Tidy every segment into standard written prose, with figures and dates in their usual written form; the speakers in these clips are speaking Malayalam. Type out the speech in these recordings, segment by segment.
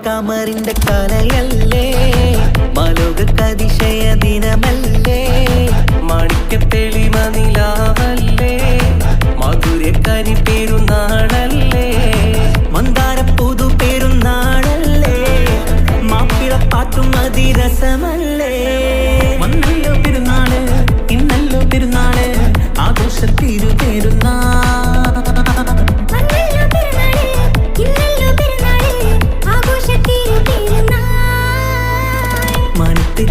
കമറിന്റെ കലയല്ലേ മാലോകതിശയ ദിനമല്ലേ മാണിക്യത്തെളിമ നിലാവല്ലേ മധുരക്കരി പെരുന്നാളല്ലേ മന്ദാരപ്പൂതു പെരുന്നാളല്ലേ മാപ്പിളപ്പാട്ടും അതിരസമല്ലേ വന്നല്ലോ പെരുന്നാള് ഇന്നല്ലോ പെരുന്നാള് ആഘോഷത്തിരു പെരുന്നാൾ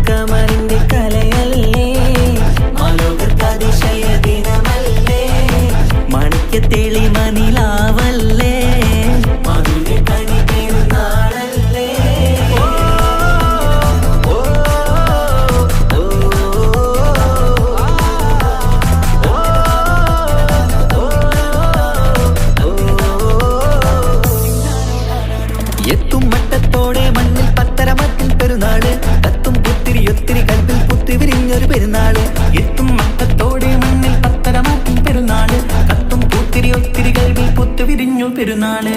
കമറിന്റെ കലയല്ലേ മാലോകതിശയ ദിനമല്ലേ മാണിക്യത്തെളിമ നിലാവല്ലേ മധുരക്കരി പെരുന്നാളല്ലേ എത്തും മട്ടത്തോടെ മണ്ണിൽ പത്തരമത്തിൽ പെരുന്നാള് കത്തും ഒത്തിരി കൽപ്പിൽ പുത്തി വിരിഞ്ഞൊരു പെരുന്നാള് എത്തും മട്ടത്തോടെ മണ്ണിൽ പത്തരമാറ്റി പെരുന്നാള് കത്തും ഒത്തിരി കൽവിൽ പുത്തി വിരിഞ്ഞു പെരുന്നാള്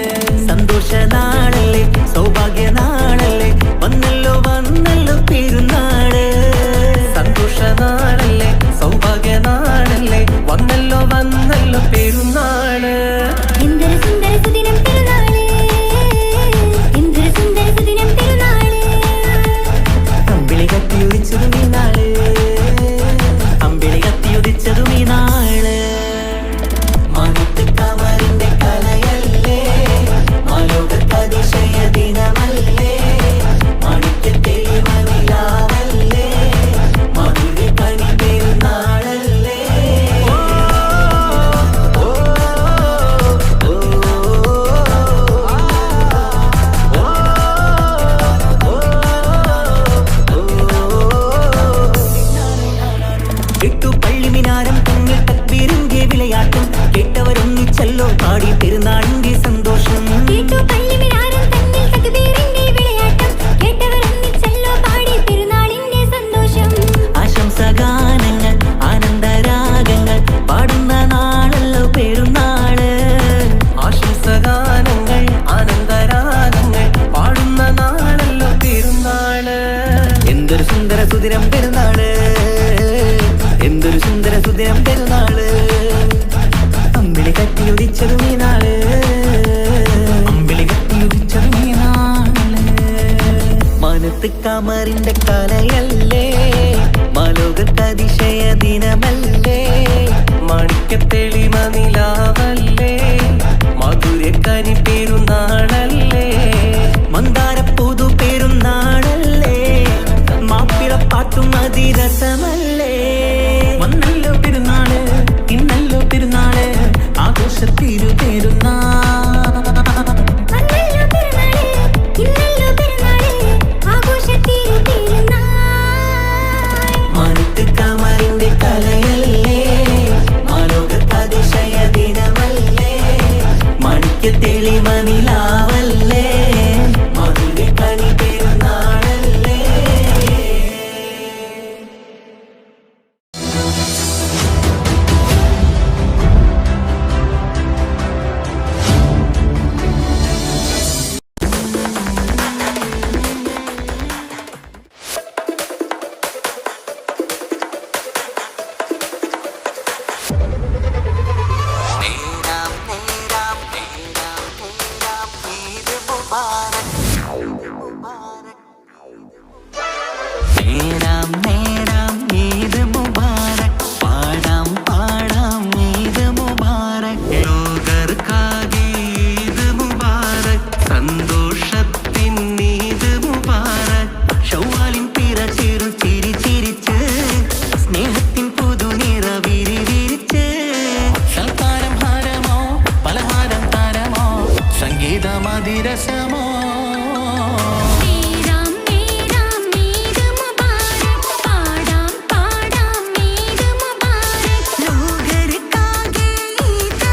സന്തോഷ നാളല്ലേ സൗഭാഗ്യ നാളല്ലേ വന്നല്ലോ പെരുന്നാള് സന്തോഷ നാളല്ലേ സൗഭാഗ്യ നാളല്ലേ വന്നല്ലോ പെരുന്നാള് അമ്പിളി കത്തിയുദിച്ചതും ഈ നാള് മാനത്ത് കമറിന്റെ കലയല്ലേ മാലോകതിശയ ദിനമല്ലേ മാണിക്യത്തെളിമ നിലാവല്ലേ മധുരക്കരി പെരുന്നാളല്ലേ പള്ളിമിനാരം തന്നിൽ തക്ബീറിന്റെ വിളയാട്ടം കേട്ടവരൊന്നിച്ചല്ലോ പാടി പെരുന്നാളിന്റെ സന്തോഷം ആശംസഗാനങ്ങൾ ആനന്ദരാഗങ്ങൾ പാടുന്ന നാളല്ലോ പെരുന്നാള് ആശംസഗാനങ്ങൾ ആനന്ദരാഗങ്ങൾ പാടുന്ന നാളല്ലോ പെരുന്നാള് എന്തൊരു സുന്ദര സുദിനം പെരുന്നാള് എന്തൊരു സുന്ദര സുദിനം പെരുന്നാള് അമ്പിളി കത്തിയുദിച്ചതും ഈ നാള് അമ്പിളി കത്തിയുദിച്ചതും ഈ നാള് മാനത്ത് കമറിന്റെ കലയല്ലേ മാലോകതിശയ ദിനമല്ലേ മാണിക്യത്തെളിമ നിലാവല്ലേ മധുരക്കരി പെരുന്നാളല്ലേ മന്ദാരപ്പൂതു പെരുന്നാളല്ലേ മാപ്പിളപ്പാട്ടും അതിരസമല്ലേ വന്നല്ലോ പെരുന്നാള് ഇന്നല്ലോ പെരുന്നാള് ആഘോഷത്തിരു പെരുന്നാൾ മാനത്ത് കമറിന്റെ കലയല്ലേ മാലോകതിശയ ദിനമല്ലേ മാണിക്യത്തെളിമ നിലാവല്ലേ മധുരക്കരി പെരുന്നാളല്ലേ സംഗീതമതിരസമോ പാടാം ഈദ് മുബാരക് ലോകർക്കാകെ ഈദ്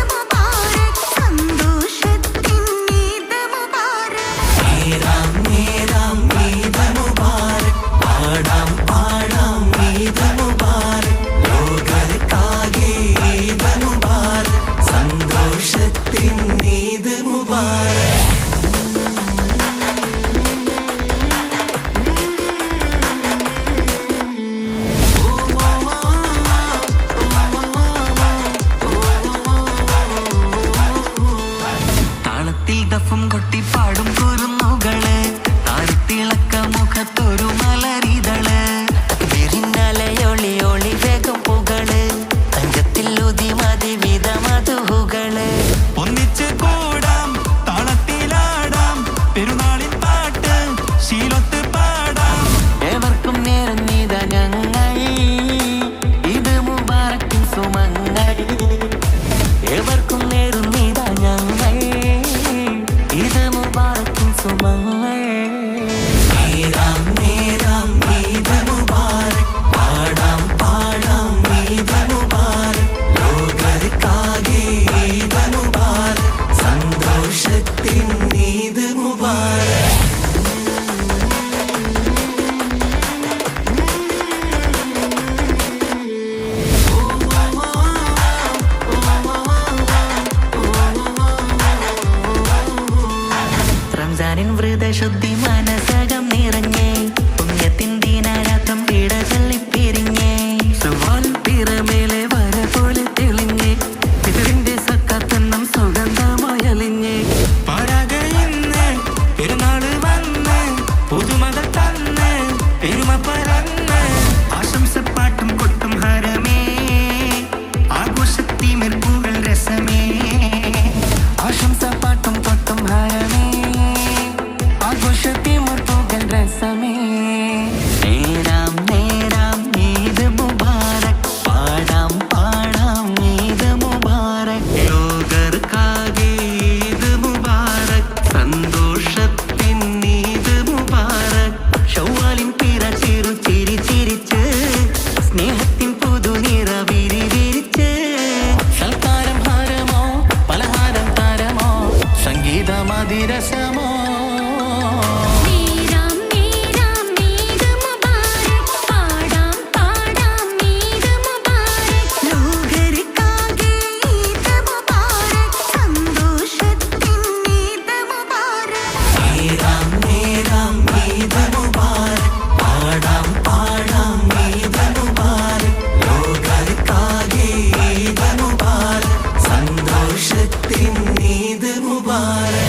വിരസമോ സന്തോഷത്തിൻ ഈദ് മുബാരക്.